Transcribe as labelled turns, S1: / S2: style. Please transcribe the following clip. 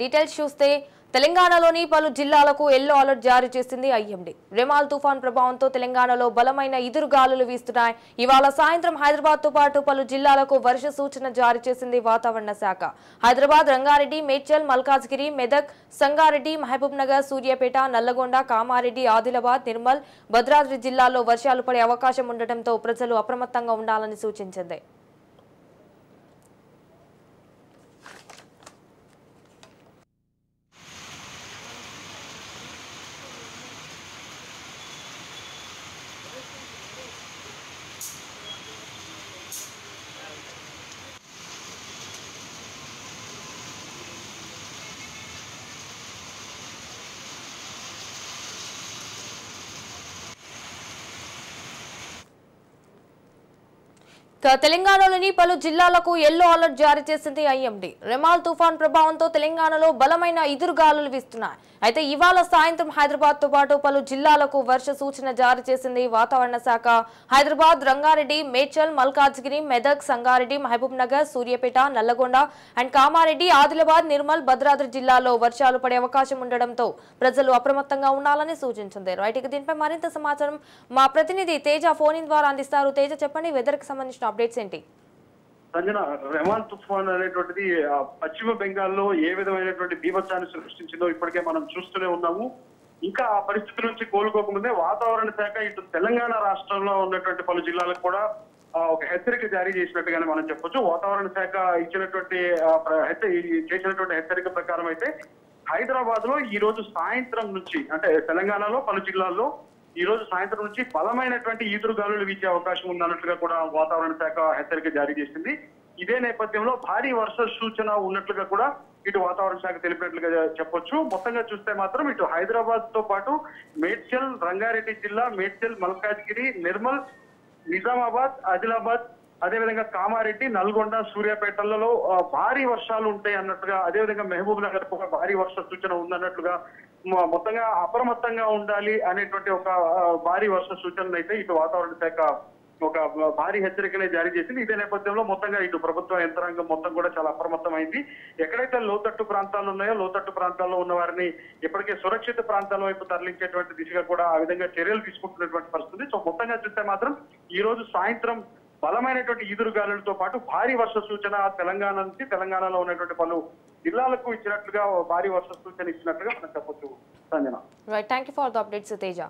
S1: Details చూస్తే తెలంగాణలోని పలు జిల్లాలకు ఎల్లో అలర్ట్ జారీ చేసింది ఐఎండీ. రెమాల్ తుఫాన్ ప్రభావంతో తెలంగాణలో బలమైన ఈదురుగాలులు వీస్తున్నాయి. ఇవాళ సాయంత్రం హైదరాబాద్ తో పాటు పలు జిల్లాలకు వర్ష సూచన జారీ చేసింది వాతావరణ శాఖ. హైదరాబాద్, రంగారెడ్డి, మేడ్చల్, మల్కాజ్గిరి, మెదక్, సంగారెడ్డి, మహబూబ్ నగర్, సూర్యాపేట, నల్లగొండ, కామారెడ్డి, ఆదిలాబాద్, నిర్మల్, భద్రాద్రి జిల్లాల్లో వర్షాలు పడే అవకాశం ఉండటంతో ప్రజలు అప్రమత్తంగా ఉండాలని సూచించింది. తెలంగాణలోని పలు జిల్లాలకు ఎల్లో అలర్ట్ జారీ చేసింది ఐఎండీ. రెమాల్ తుఫాన్ ప్రభావంతో తెలంగాణలో బలమైన ఈదురుగాలులు వీస్తున్నాయి. అయితే ఇవాళ సాయంత్రం హైదరాబాద్ తో పాటు పలు జిల్లాలకు వర్ష సూచన జారీ చేసింది వాతావరణ శాఖ. హైదరాబాద్, రంగారెడ్డి, మేడ్చల్, మల్కాజ్గిరి, మెదక్, సంగారెడ్డి, మహబూబ్ నగర్, సూర్యాపేట, నల్లగొండ అండ్ కామారెడ్డి, ఆదిలాబాద్, నిర్మల్, భద్రాద్రి జిల్లాలో వర్షాలు పడే అవకాశం ఉండడంతో ప్రజలు అప్రమత్తంగా ఉండాలని సూచించింది. రైట్, ఇక దీనిపై మరింత సమాచారం మా ప్రతినిధి తేజ ఫోన్ ఇన్ ద్వారా అందిస్తారు. తేజ, చెప్పండి, వెదర్ కి సంబంధించిన అప్డేట్స్ ఏంటి?
S2: సంజన, రెమాల్ తుఫాన్ అనేటువంటిది పశ్చిమ బెంగాల్లో ఏ విధమైనటువంటి బీభత్సాన్ని సృష్టించిందో ఇప్పటికే మనం చూస్తూనే ఉన్నాము. ఇంకా ఆ పరిస్థితి నుంచి కోలుకోకముందే వాతావరణ శాఖ ఇటు తెలంగాణ రాష్ట్రంలో ఉన్నటువంటి పలు జిల్లాలకు కూడా ఒక హెచ్చరిక జారీ చేసినట్టుగానే మనం చెప్పొచ్చు. వాతావరణ శాఖ ఇచ్చినటువంటి చేసినటువంటి హెచ్చరిక ప్రకారం అయితే హైదరాబాద్ లో ఈ రోజు సాయంత్రం నుంచి, అంటే తెలంగాణలో పలు జిల్లాల్లో ఈ రోజు సాయంత్రం నుంచి బలమైనటువంటి ఈదురుగాలులు వీచే అవకాశం ఉందన్నట్లుగా కూడా వాతావరణ శాఖ హెచ్చరిక జారీ చేసింది. ఇదే నేపథ్యంలో భారీ వర్ష సూచన ఉన్నట్లుగా కూడా ఇటు వాతావరణ శాఖ తెలిపినట్లుగా చెప్పొచ్చు. మొత్తంగా చూస్తే మాత్రం ఇటు హైదరాబాద్ తో పాటు మేడ్చల్, రంగారెడ్డి జిల్లా, మేడ్చల్, మల్కాజ్గిరి, నిర్మల్, నిజామాబాద్, ఆదిలాబాద్, అదేవిధంగా కామారెడ్డి, నల్గొండ, సూర్యాపేటలలో భారీ వర్షాలు ఉంటాయి అన్నట్టుగా, అదేవిధంగా మహబూబ్ నగర్ కూడా భారీ వర్ష సూచన ఉందన్నట్లుగా మొత్తంగా అప్రమత్తంగా ఉండాలి అనేటువంటి ఒక భారీ వర్ష సూచనలు అయితే ఇటు వాతావరణ శాఖ ఒక భారీ హెచ్చరికనే జారీ చేసింది. ఇదే నేపథ్యంలో మొత్తంగా ఇటు ప్రభుత్వ యంత్రాంగం మొత్తం కూడా చాలా అప్రమత్తమైంది. ఎక్కడైతే లోతట్టు ప్రాంతాలు ఉన్నాయో లోతట్టు ప్రాంతాల్లో ఉన్న వారిని ఇప్పటికే సురక్షిత ప్రాంతాల వైపు తరలించేటువంటి దిశగా కూడా ఆ విధంగా చర్యలు తీసుకుంటున్నటువంటి పరిస్థితి. సో మొత్తంగా చూస్తే మాత్రం ఈ రోజు సాయంత్రం బలమైనటువంటి ఈదురుగాలులతో పాటు భారీ వర్ష సూచన తెలంగాణ నుంచి, తెలంగాణలో ఉన్నటువంటి పలు జిల్లాలకు ఇచ్చినట్లుగా భారీ వర్ష సూచన ఇచ్చినట్లుగా మనం చెప్పొచ్చు. Sanjana,
S1: right, thank you for the updates Teja.